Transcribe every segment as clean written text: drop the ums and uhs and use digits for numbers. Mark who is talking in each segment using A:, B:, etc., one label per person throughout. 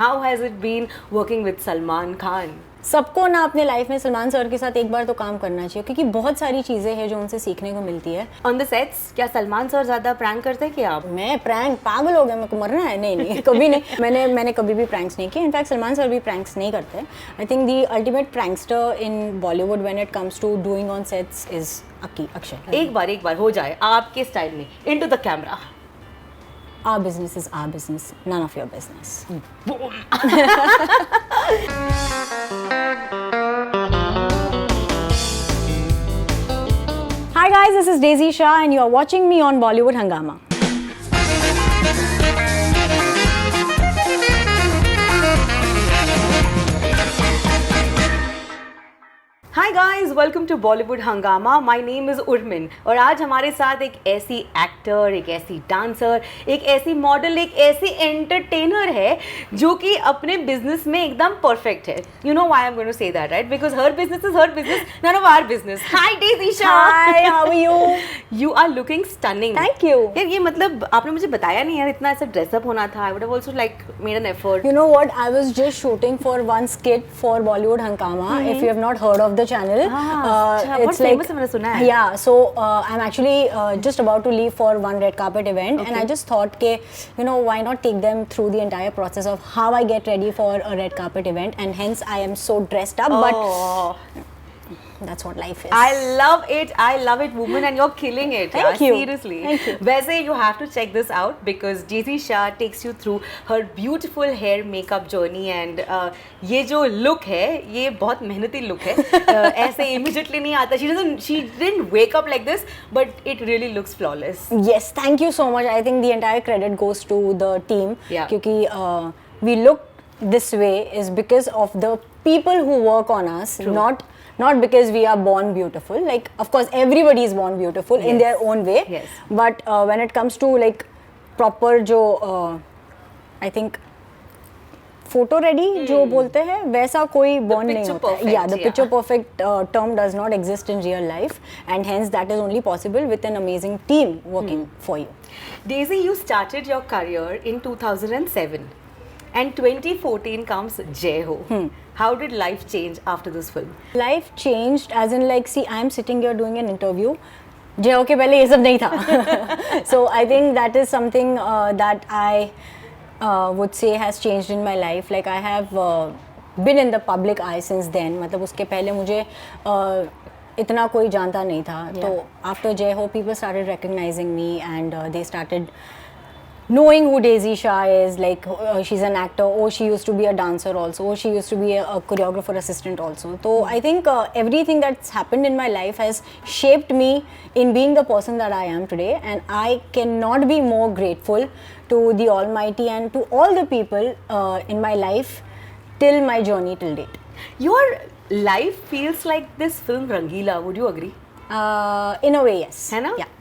A: How has it been working with Salman Khan?
B: सबको ना अपने लाइफ में सलमान सर के साथ एक बार तो काम करना चाहिए क्योंकि बहुत सारी चीज़ें हैं जो उनसे सीखने को मिलती है।
A: On the sets, क्या सलमान सर ज़्यादा प्रैंक करते हैं क्या आप?
B: मैं प्रैंक पागल हो गया, मेरे को मरना है? नहीं कभी नहीं। मैंने कभी भी प्रैंक्स नहीं किए। इनफैक्ट सलमान सर भी प्रैंक्स नहीं करते। I think the ultimate prankster in Bollywood when it comes to doing on sets is Akshay.
A: एक बार हो जाए आपके स्टाइल में, into the camera.
B: Our business is our business, none of your business. Hi guys, this is Daisy Shah and you are watching me on Bollywood Hungama.
A: Hi guys, welcome to Bollywood Hungama. My name is Urmin और आज हमारे साथ एक ऐसी actor, एक ऐसी dancer, एक ऐसी मॉडल, एक ऐसी एंटरटेनर है जो कि अपने बिजनेस में एकदम परफेक्ट है. You know why I'm going to say that, right? Because her business is her business, none of our business. Hi Daisy Shah.
B: Hi, how are you?
A: You are looking stunning.
B: Thank you.
A: यार ये मतलब आपने मुझे बताया नहीं यार, इतना ऐसा ड्रेसअप होना था. I would have also like made an effort.
B: You know what? I was just shooting for one skit for Bollywood Hungama. If you have not heard of the channel,
A: it's like मैंने सुना है.
B: Yeah, so I'm actually just about to leave for one red carpet event, and I just thought के why not take them through the entire process of how I get ready for a red carpet event, and hence I am so dressed up, but that's what life is.
A: I love it woman, and you're killing it.
B: Thank you.
A: Seriously.
B: Thank you.
A: वैसे you have to check this out because Daisy Shah takes you through her beautiful hair makeup journey, and ये जो look है ये बहुत मेहनती look है. ऐसे immediately नहीं आता. She didn't wake up like this, but it really looks flawless.
B: Yes, thank you so much. I think the entire credit goes to the team.
A: Yeah.
B: क्योंकि we look this way is because of the people who work on us.
A: True.
B: Not because we are born beautiful. Like, of course, everybody is born beautiful in their own way.
A: Yes.
B: But when it comes to like proper जो I think photo ready जो बोलते हैं वैसा कोई born नहीं होता है. Yeah, the picture perfect term does not exist in real life, and hence that is only possible with an amazing team working for you.
A: Daisy, you started your career in 2007. And 2014 comes Jai Ho. How did life change after this film?
B: Life changed as in like, see, I am sitting here doing an interview. Jai Ho के पहले ये सब नहीं था. So I think that is something that I would say has changed in my life. Like I have been in the public eye since then. मतलब उसके पहले मुझे इतना कोई जानता नहीं था. तो after Jai Ho, people started recognizing me, and they started knowing who Daisy Shah is, like she's an actor, she used to be a dancer also, she used to be a choreographer assistant also. So I think everything that's happened in my life has shaped me in being the person that I am today, and I cannot be more grateful to the Almighty and to all the people in my life till my journey till date.
A: Your life feels like this film Rangila, would you agree?
B: In a way, yes.
A: है ना?
B: Yeah.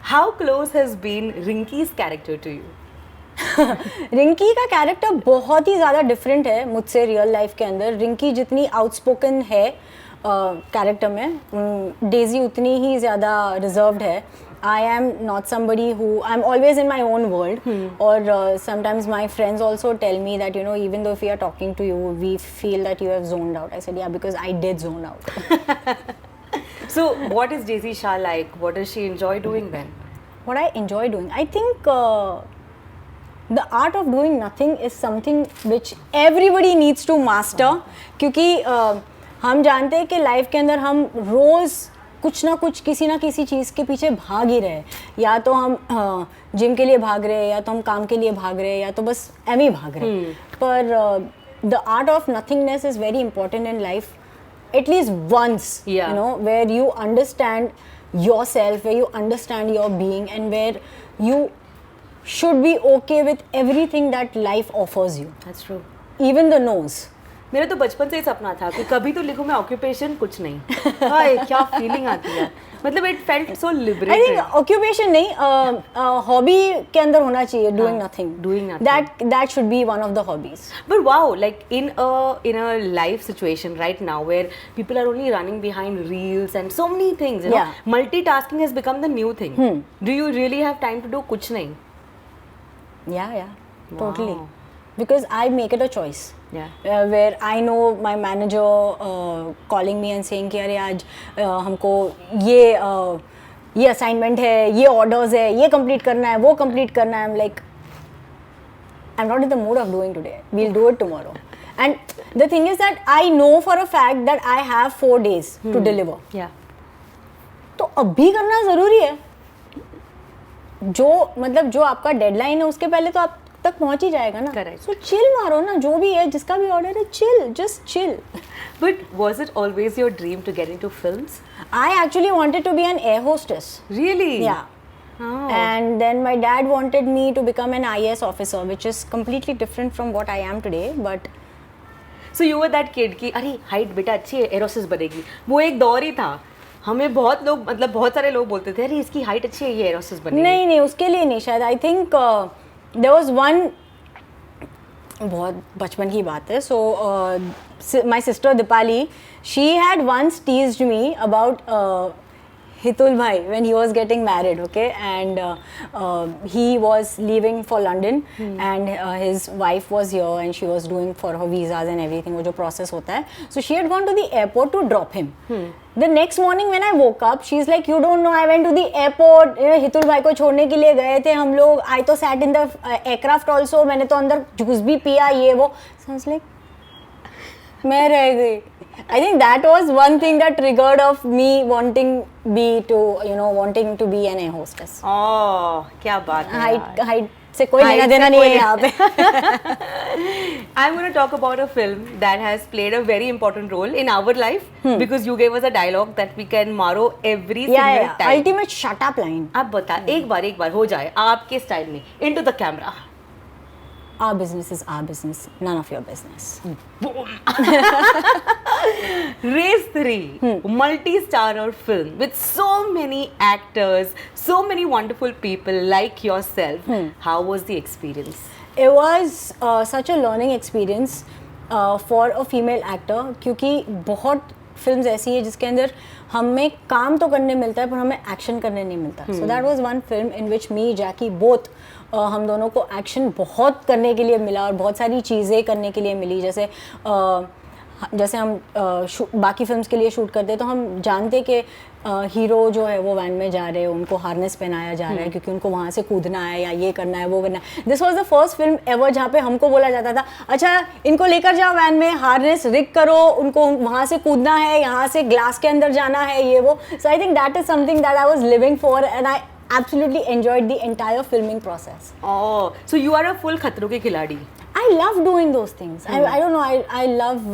A: How close has been Rinky's character to you?
B: Rinki का character बहुत ही ज़्यादा different है मुझसे real life के अंदर. रिंकी जितनी आउटस्पोकन है कैरेक्टर में, डेजी उतनी ही ज़्यादा रिजर्व्ड है. I am not somebody who I'm always in my own world. Or sometimes my friends also tell me that even though if we are talking to you, we feel that you have zoned out. I said yeah, because I did zone out.
A: So what is Daisy Shah like? What does she enjoy doing then?
B: What I enjoy doing, I think the art of doing nothing is something which everybody needs to master. क्योंकि हम जानते हैं कि life के अंदर हम रोज़ कुछ ना कुछ किसी ना किसी चीज़ के पीछे भाग ही रहे. या तो हम जिम के लिए भाग रहे हैं, या तो हम काम के लिए भाग रहे हैं, या तो बस एम ही भाग रहे हैं. पर the art of nothingness is very important in life. At least once, where you understand yourself, where you understand your being, and where you should be okay with everything that life offers you.
A: That's true.
B: Even the no's.
A: मेरा तो बचपन से ही सपना था कि कभी तो लिखूं मैं ऑक्यूपेशन कुछ नहीं. हाय क्या फीलिंग आती है. मतलब it felt so liberated.
B: I think occupation नहीं, हॉबी के अंदर होना चाहिए. Doing nothing, that should be one of the hobbies.
A: But wow, like in a life situation right now where people are only running behind reels and so many things, multitasking has become the new thing. Do you really have time to do कुछ नहीं?
B: या totally. because I make it a choice. Where I know my manager calling me and saying कि अरे आज हमको ये assignment है, ये orders है, ये complete करना है, वो complete करना है. I'm like, I'm not in the mood of doing today. We'll do it tomorrow. And the thing is that I know for a fact that I have 4 days to deliver. तो अभी करना ज़रूरी है. जो आपका deadline है उसके पहले तो आप तक पहुंच ही जाएगा ना.
A: Correct.
B: So chill मारो ना, जो भी है जिसका भी ऑर्डर है, chill, just chill.
A: But was it always your dream to get into films?
B: I actually wanted to be an air hostess.
A: Really?
B: Yeah.
A: Oh.
B: And then my dad wanted me to become an IAS officer, which is completely different from what I am today. But
A: So you were that kid कि अरे height बेटा अच्छी है, एरोसिस बनेगी. वो एक दौर ही था. हमें बहुत लोग, मतलब बहुत सारे लोग बोलते थे अरे इसकी हाइट अच्छी है, ये एरोसिस बनेगी.
B: नहीं उसके लिए नहीं शायद. I think there was one, बहुत बचपन की बात है. So my sister Deepali, she had once teased me about Hitul bhai when he was getting married, okay, and he was leaving for London and his wife was here and she was doing for her visas and everything, वो जो process होता है. So she had gone to the airport to drop him. The next morning when I woke up, she's like, you don't know, I went to the airport, Hitul भाई को छोड़ने के लिए गए थे हम लोग. I तो sat in the aircraft also, मैंने तो अंदर जूस भी पिया, ये वो. So I was like, मैं रह गई. I think that was one thing that triggered of me wanting to be an air hostess.
A: Oh, क्या बात है.
B: Height से कोई लेना देना नहीं है यहाँ पे.
A: I'm going to talk about a film that has played a very important role in our life because you gave us a dialogue that we can borrow every single time.
B: Ultimate shut up line.
A: आप बता, एक बार हो जाए आपके style में, into the camera.
B: Our business is our business, none of your business.
A: Boom. Race 3, multi-starrer film with so many actors, so many wonderful people like yourself. How was the experience?
B: It was such a learning experience for a female actor, क्योंकि बहुत films ऐसी है जिसके अंदर हमें काम तो करने मिलता है पर हमें एक्शन करने नहीं मिलता. So that was one film in which me Jackie both हम दोनों को एक्शन बहुत करने के लिए मिला और बहुत सारी चीज़ें करने के लिए मिली. जैसे हम बाकी फिल्म्स के लिए शूट करते हैं तो हम जानते कि हीरो जो है वो वैन में जा रहे हैं, उनको हार्नेस पहनाया जा रहा है क्योंकि उनको वहाँ से कूदना है या ये करना है वो करना है. This was the first film ever जहाँ पे हमको बोला जाता था अच्छा इनको लेकर जाओ वैन में, हार्नेस रिग करो, उनको वहाँ से कूदना है, यहाँ से ग्लास के अंदर जाना है, ये वो. So I think that is something that I was living for and I absolutely enjoyed the entire filming process.
A: Oh, so you are a full खतरों के खिलाड़ी.
B: I love doing those things. I don't know. I love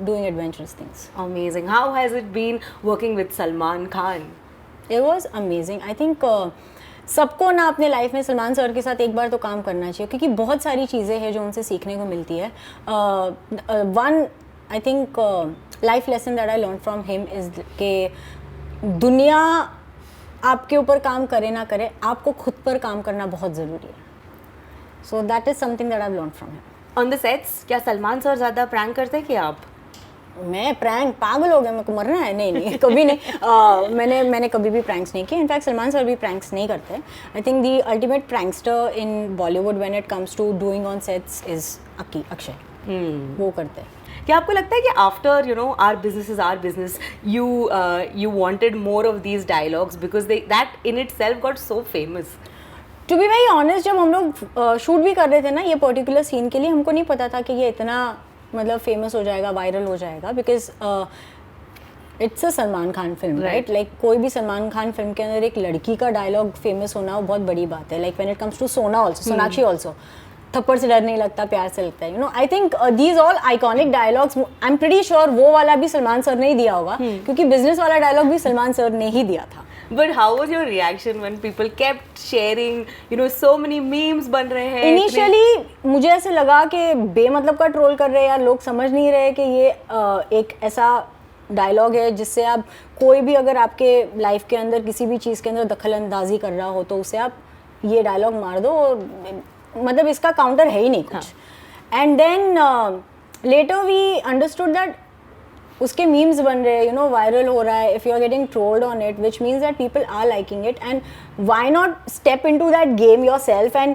B: doing adventurous things.
A: Amazing. How has it been working with Salman Khan?
B: It was amazing. I think सबको ना अपने life में Salman sir के साथ एक बार तो काम करना चाहिए क्योंकि बहुत सारी चीज़ें हैं जो उनसे सीखने को मिलती है. One, I think life lesson that I learned from him is कि दुनिया आपके ऊपर काम करे ना करे, आपको खुद पर काम करना बहुत ज़रूरी है. So that is something that I learn from him.
A: On the sets क्या सलमान सर ज़्यादा प्रैंक करते हैं कि आप?
B: मैं प्रैंक पागल हो गया, मेरे को मरना है. नहीं कभी नहीं. मैंने कभी भी प्रैंक्स नहीं किए. इनफैक्ट सलमान सर भी प्रैंक्स नहीं करते. I think the ultimate prankster in Bollywood when it comes to doing on sets is Akshay. वो करते हैं.
A: क्या आपको लगता है कि after our business is our business you wanted more of these dialogues because that in itself got so famous?
B: To be very honest, जब हम लोग शूट भी कर रहे थे ना ये पर्टिकुलर सीन के लिए, हमको नहीं पता था कि ये इतना मतलब फेमस हो जाएगा, वायरल हो जाएगा. Because it's a Salman Khan film, right? Like कोई भी सलमान खान फिल्म के अंदर एक लड़की का डायलॉग फेमस होना बहुत बड़ी बात है. Like when it comes to Sona also, Sonakshi also, थप्पड़ से डर नहीं लगता, प्यार से लगता है. I think these all iconic dialogues, I am pretty sure वो वाला भी सलमान सर ने ही दिया होगा क्योंकि बिजनेस वाला डायलॉग भी सलमान सर ने ही दिया था.
A: But how was your reaction when people kept sharing, so many memes बन रहे हैं?
B: Initially मुझे ऐसे लगा कि बेमतलब का ट्रोल कर रहे हैं यार, लोग समझ नहीं रहे कि ये एक ऐसा डायलॉग है जिससे आप कोई भी अगर आपके लाइफ के अंदर किसी भी चीज़ के अंदर दखल अंदाजी कर रहा हो तो उसे आप ये डायलॉग मार दो, मतलब इसका काउंटर है ही नहीं कुछ. And then later we understood that उसके मीम्स बन रहे हैं, वायरल हो रहा है. If you are getting trolled on it which means that people are liking it, and why not step in to that game yourself. And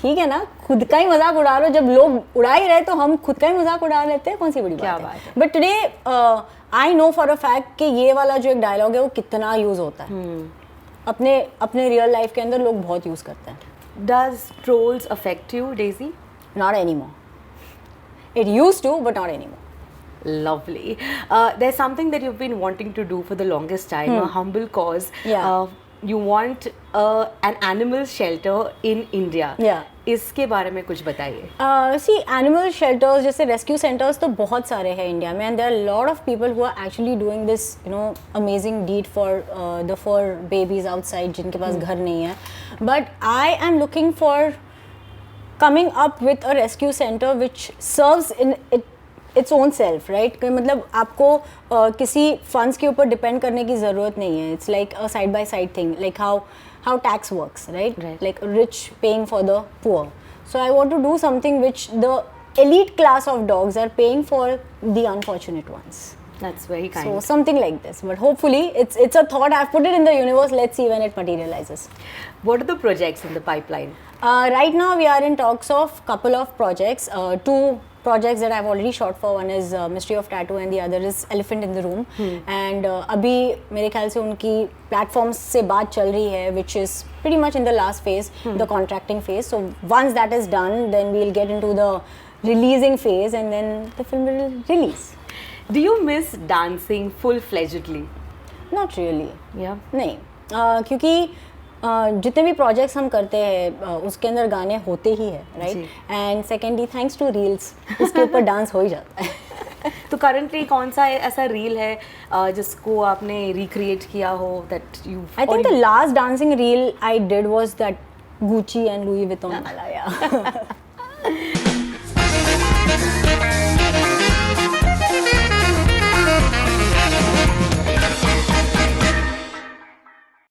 B: ठीक है ना, खुद का ही मजाक उड़ा लो, जब लोग उड़ा ही रहे तो हम खुद का ही मजाक उड़ा लेते हैं, कौन सी बड़ी
A: क्या
B: बात
A: बात
B: है। But today I know for a fact कि ये वाला जो एक डायलॉग है वो कितना यूज होता है, अपने अपने रियल लाइफ के अंदर लोग बहुत यूज करते हैं।
A: Does trolls affect you, Daisy?
B: Not anymore. It used to, but not anymore.
A: Lovely. There's something that you've been wanting to do for the longest time, a humble cause.
B: Yeah.
A: You want an animal shelter in India.
B: Yeah.
A: इसके बारे में कुछ बताइए.
B: See, animal shelters जैसे rescue centers तो बहुत सारे हैं इंडिया में, and there are a lot of people who are actually doing this, you know, amazing deed for the fur babies outside जिनके पास घर नहीं है. But I am looking for coming up with a rescue center which serves in its own self, right? कि मतलब आपको किसी funds के ऊपर depend करने की ज़रूरत नहीं है. It's like a side by side thing, like how tax works, right? Like rich paying for the poor. So I want to do something which the elite class of dogs are paying for the unfortunate ones.
A: That's very kind.
B: So something like this, but hopefully it's a thought. I've put it in the universe. Let's see when it materializes.
A: What are the projects in the pipeline?
B: Right now we are in talks of couple of projects. Two projects that I've already shot for. One is Mystery of Tattoo and the other is Elephant in the Room. And अभी मेरे ख्याल से उनकी platforms से बात चल रही है, which is pretty much in the last phase, the contracting phase. So once that is done, then we'll get into the releasing phase, and then the film will release.
A: Do you miss dancing full-fledgedly?
B: Not really.
A: Yeah.
B: नहीं, क्योंकि जितने भी projects हम करते हैं उसके अंदर गाने होते ही है, right? And secondly thanks to reels उसके ऊपर डांस हो ही जाता है.
A: तो करंटली कौन सा ऐसा रील है जिसको आपने रिक्रिएट किया हो that you?
B: I think the last dancing reel I did was that Gucci and Louis Vuitton वाला.